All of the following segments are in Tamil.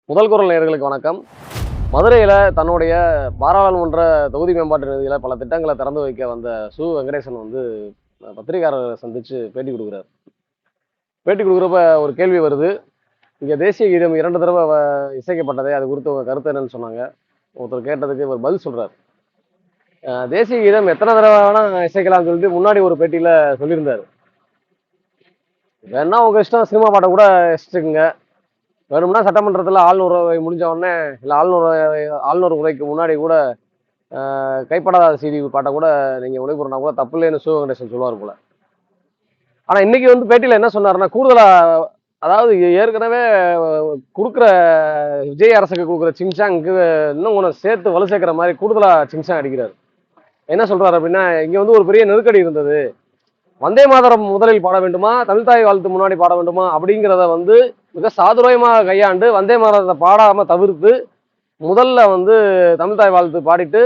முதல் குரல் நேயர்களுக்கு வணக்கம். மதுரையில் தன்னுடைய பாராளுமன்ற தொகுதி மேம்பாட்டு நிதியில் பல திட்டங்களை திறந்து வைக்க வந்த வெங்கடேசன் வந்து பத்திரிகையாளரை சந்திச்சு பேட்டி கொடுக்குறாரு. பேட்டி கொடுக்குறப்ப ஒரு கேள்வி வருது. இங்கே தேசிய கீதம் 2 தடவை இசைக்கப்பட்டதே, அது குறித்து உங்க கருத்து என்னன்னு சொன்னாங்க. ஒருத்தர் கேட்டதுக்கு ஒரு பதில் சொல்றாரு. தேசிய கீதம் எத்தனை தடவை வேணா இசைக்கலாம்னு சொல்லிட்டு முன்னாடி ஒரு பேட்டியில சொல்லியிருந்தாரு. வேணா உங்க இஷ்டம், சினிமா பாட்டை கூட இசைச்சுக்குங்க, வேணும்னா சட்டமன்றத்தில் ஆளுநர் உரை முடிஞ்ச உடனே, இல்லை ஆளுநர் உரைக்கு முன்னாடி கூட கைப்படாத செய்தி பாட்டை கூட நீங்கள் ஒளிபரப்புனா கூட தப்பு இல்லைன்னு வெங்கடேசன் சொல்லுவார் போல. ஆனால் இன்னைக்கு வந்து பேட்டியில் என்ன சொன்னார்னா, கூடுதலாக, அதாவது ஏற்கனவே கொடுக்குற விஜய் அரசுக்கு கொடுக்குற சிங்சாங்க்கு இன்னும் கொஞ்சம் சேர்த்து வலு சேர்க்குற மாதிரி கூடுதலாக சிங்சாங் அடிக்கிறார். என்ன சொல்றாரு அப்படின்னா, இங்கே வந்து ஒரு பெரிய நெருக்கடி இருந்தது. வந்தே மாதரம் முதலில் பாட வேண்டுமா, தமிழ்தாய் வாழ்த்து முன்னாடி பாட வேண்டுமா அப்படிங்கிறத வந்து மிக சாதுரியமாக கையாண்டு வந்தே மாதரத்தை பாடாம தவிர்த்து முதல்ல வந்து தமிழ்தாய் வாழ்த்து பாடிட்டு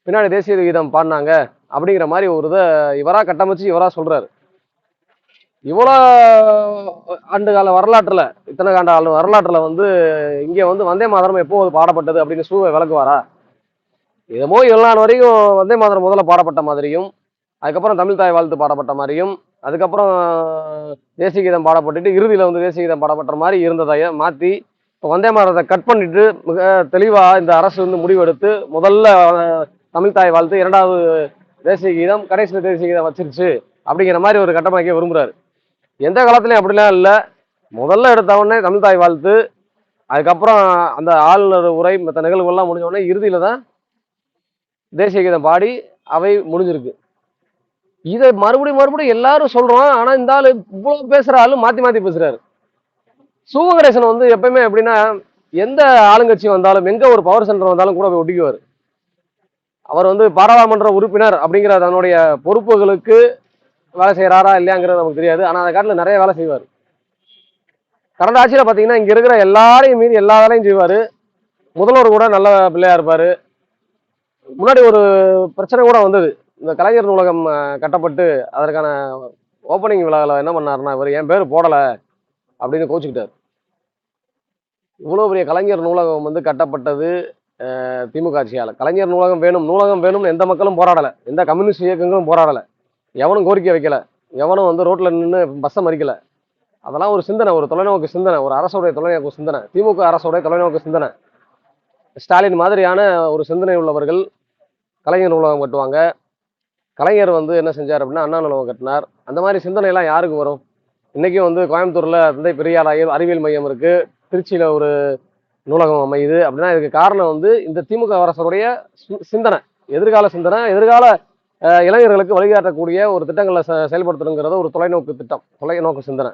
பின்னாடி தேசிய கீதம் பாடினாங்க அப்படிங்கிற மாதிரி ஒரு இதை இவரா கட்டமைச்சு இவரா சொல்றாரு. இவ்வளோ ஆண்டு கால வரலாற்றுல, இத்தனை ஆண்டு வரலாற்றுல வந்து இங்கே வந்து வந்தே மாதரம் எப்போது பாடப்பட்டது அப்படின்னு விளக்குவாரா? என்னமோ எல்லா வரைக்கும் வந்தே மாதரம் முதல்ல பாடப்பட்ட மாதிரியும், அதுக்கப்புறம் தமிழ் தாய் வாழ்த்து பாடப்பட்ட மாதிரியும், அதுக்கப்புறம் தேசிய கீதம் பாடப்பட்டுட்டு இறுதியில் வந்து தேசிய கீதம் பாடப்பட்ட மாதிரி இருந்ததைய மாற்றி இப்போ வந்தே மாதரத்தை கட் பண்ணிட்டு மிக தெளிவாக இந்த அரசு வந்து முடிவெடுத்து முதல்ல தமிழ் தாய் வாழ்த்து, 2வது தேசிய கீதம், கடைசி தேசிய கீதம் வச்சிருச்சு அப்படிங்கிற மாதிரி ஒரு கட்டமைக்க விரும்புகிறாரு. எந்த காலத்துலையும் அப்படிலாம் இல்லை. முதல்ல எடுத்த உடனே தமிழ் தாய் வாழ்த்து, அதுக்கப்புறம் அந்த ஆளுநர் உரை, மற்ற நிகழ்வுகள்லாம் முடிஞ்ச உடனே இறுதியில் தான் தேசிய கீதம் பாடி அவை முடிஞ்சிருக்கு. இதை மறுபடியும் எல்லாரும் சொல்றோம். ஆனா இந்த ஆளு இவ்வளவு பேசுற ஆளு மாத்தி மாத்தி பேசுறாரு. வெங்கடேசன் வந்து எப்பயுமே எப்படின்னா, எந்த ஆளுங்கட்சி வந்தாலும், எங்க ஒரு பவர் சென்டர் வந்தாலும் கூட போய் ஒட்டிக்குவார். அவர் வந்து பாராளுமன்ற உறுப்பினர் அப்படிங்கிற தன்னுடைய பொறுப்புகளுக்கு வேலை செய்யறாரா இல்லையாங்கிறது நமக்கு தெரியாது. ஆனா அதை காட்டில நிறைய வேலை செய்வார். கடந்த ஆட்சியில பாத்தீங்கன்னா இங்க இருக்கிற எல்லாரையும் மீறி எல்லா வேலையும் செய்வாரு. முதல்வர் கூட நல்ல பிள்ளையா இருப்பாரு. முன்னாடி ஒரு பிரச்சனை கூட வந்தது. இந்த கலைஞர் நூலகம் கட்டப்பட்டு அதற்கான ஓப்பனிங் விழாவில் என்ன பண்ணாருன்னா, இவர் என் பேர் போடலை அப்படின்னு கோச்சுக்கிட்டார். இவ்வளோ பெரிய கலைஞர் நூலகம் வந்து கட்டப்பட்டது திமுக ஆட்சியால். கலைஞர் நூலகம் வேணும்னு எந்த மக்களும் போராடலை, எந்த கம்யூனிஸ்ட் இயக்கங்களும் போராடலை, எவனும் கோரிக்கை வைக்கல, எவனும் வந்து ரோட்டில் நின்று பஸ்ஸை மறிக்கல. அதெல்லாம் ஒரு சிந்தனை, ஒரு தொலைநோக்கு சிந்தனை, ஒரு அரசுடைய தொலைநோக்கு சிந்தனை, திமுக அரசுடைய தொலைநோக்கு சிந்தனை. ஸ்டாலின் மாதிரியான ஒரு சிந்தனை உள்ளவர்கள் கலைஞர் நூலகம் கட்டுவாங்க. கலைஞர் வந்து என்ன செஞ்சார் அப்படின்னா அண்ணா நூலகம் கட்டினார். அந்த மாதிரி சிந்தனை எல்லாம் யாருக்கு வரும்? இன்னைக்கும் வந்து கோயம்புத்தூர்ல தந்தை பெரியார் அறிவியல் மையம் இருக்கு, திருச்சியில ஒரு நூலகம் அமையுது அப்படின்னா இதுக்கு காரணம் வந்து இந்த திமுக அரசுடைய சிந்தனை, எதிர்கால சிந்தனை, எதிர்கால இளைஞர்களுக்கு வழிகாட்டக்கூடிய ஒரு திட்டங்களை செயல்படுத்தணுங்கிறத ஒரு தொலைநோக்கு திட்டம், தொலைநோக்கு சிந்தனை.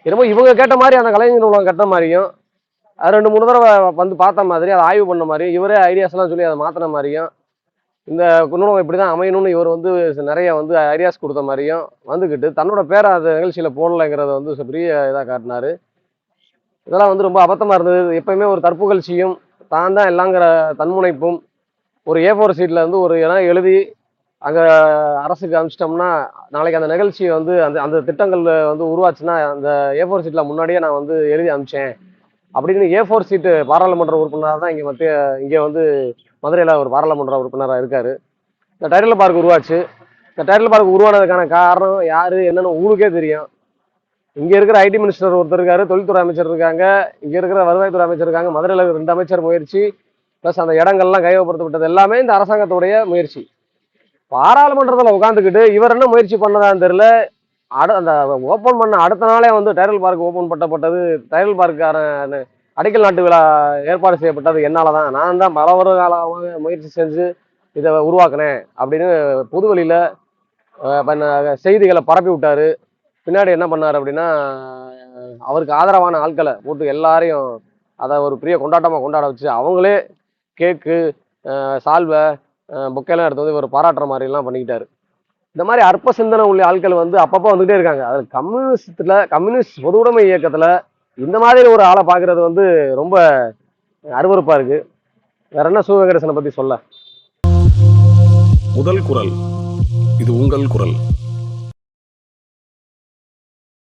என்னமோ இவங்க கேட்ட மாதிரி அந்த கலைஞர் நூலகம் கட்ட மாதிரியும், 2-3 தடவை வந்து பார்த்த மாதிரி, அதை ஆய்வு பண்ண மாதிரியும், இவரே ஐடியாஸ் எல்லாம் சொல்லி அதை மாத்தின மாதிரியும், இந்த நூலகம் இப்படிதான் அமையணும்னு இவர் வந்து நிறைய வந்து ஐடியாஸ் கொடுத்த மாதிரியும் வந்துக்கிட்டு தன்னோட பேரை அந்த நிகழ்ச்சியில போடலைங்கிறத வந்து பெரிய இதாக காட்டினாரு. இதெல்லாம் வந்து ரொம்ப அபத்தமா இருந்தது. எப்பயுமே ஒரு தற்புகழ்ச்சியும் தான் தான் எல்லாங்கிற தன்முனைப்பும், ஒரு A4 சீட்ல இருந்து ஒரு இடம் எழுதி அங்கே அரசுக்கு அனுப்பிச்சிட்டோம்னா நாளைக்கு அந்த நிகழ்ச்சியை வந்து அந்த அந்த திட்டங்கள் வந்து உருவாச்சுன்னா அந்த A4 சீட்ல முன்னாடியே நான் வந்து எழுதி அனுப்பிச்சேன் அப்படின்னு A4 சீட்டு பாராளுமன்ற உறுப்பினராக தான் இங்கே வந்து மதுரையில் ஒரு பாராளுமன்ற உறுப்பினராக இருக்காரு. இந்த டைட்டில் பார்க் உருவாச்சு. இந்த டைட்டில் பார்க் உருவானதுக்கான காரணம் யாரு என்னன்னு உங்களுக்கே தெரியும். இங்க இருக்கிற ஐடி மினிஸ்டர் ஒருத்தர் இருக்காரு, தொழில்துறை அமைச்சர் இருக்காங்க, இங்க இருக்கிற வருவாய்த்துறை அமைச்சர் இருக்காங்க, மதுரையில் 2 அமைச்சர் முயற்சி, பிளஸ் அந்த இடங்கள்லாம் கையகப்படுத்தப்பட்டது எல்லாமே இந்த அரசாங்கத்துடைய முயற்சி. பாராளுமன்றத்தில் உட்காந்துக்கிட்டு இவர் என்ன முயற்சி பண்ணதான்னு தெரியல. அந்த ஓப்பன் பண்ண அடுத்த நாளே வந்து டைட்டில் பார்க் ஓப்பன் பண்ணப்பட்டது. டைட்டில் பார்க்கான அடிக்கல் நாட்டு விழா ஏற்பாடு செய்யப்பட்டது என்னால தான், நான் தான் பல ஒரு காலமாக முயற்சி செஞ்சு இதை உருவாக்குனேன் அப்படின்னு பொதுவெளியில செய்திகளை பரப்பி விட்டாரு. பின்னாடி என்ன பண்ணாரு அப்படின்னா, அவருக்கு ஆதரவான ஆட்களை போட்டு எல்லாரையும் அதை ஒரு பெரிய கொண்டாட்டமாக கொண்டாட வச்சு அவங்களே கேக்கு, சால்வை, பொக்கையெல்லாம் எடுத்து வந்து இவர் பாராட்டுற மாதிரிலாம் பண்ணிக்கிட்டாரு. இந்த மாதிரி அற்ப சிந்தனை உள்ள ஆட்கள் வந்து அப்பப்போ வந்துகிட்டே இருக்காங்க. அது கம்யூனிஸ்ட் பொது உடைமை இயக்கத்துல இந்த மாதிரி ஒரு ஆளை பார்க்கறது வந்து ரொம்ப அருவருப்பா இருக்கு. வேற என்ன வெங்கடேசனை பத்தி சொல்ல? முதல் குரல், இது உங்கள் குரல்.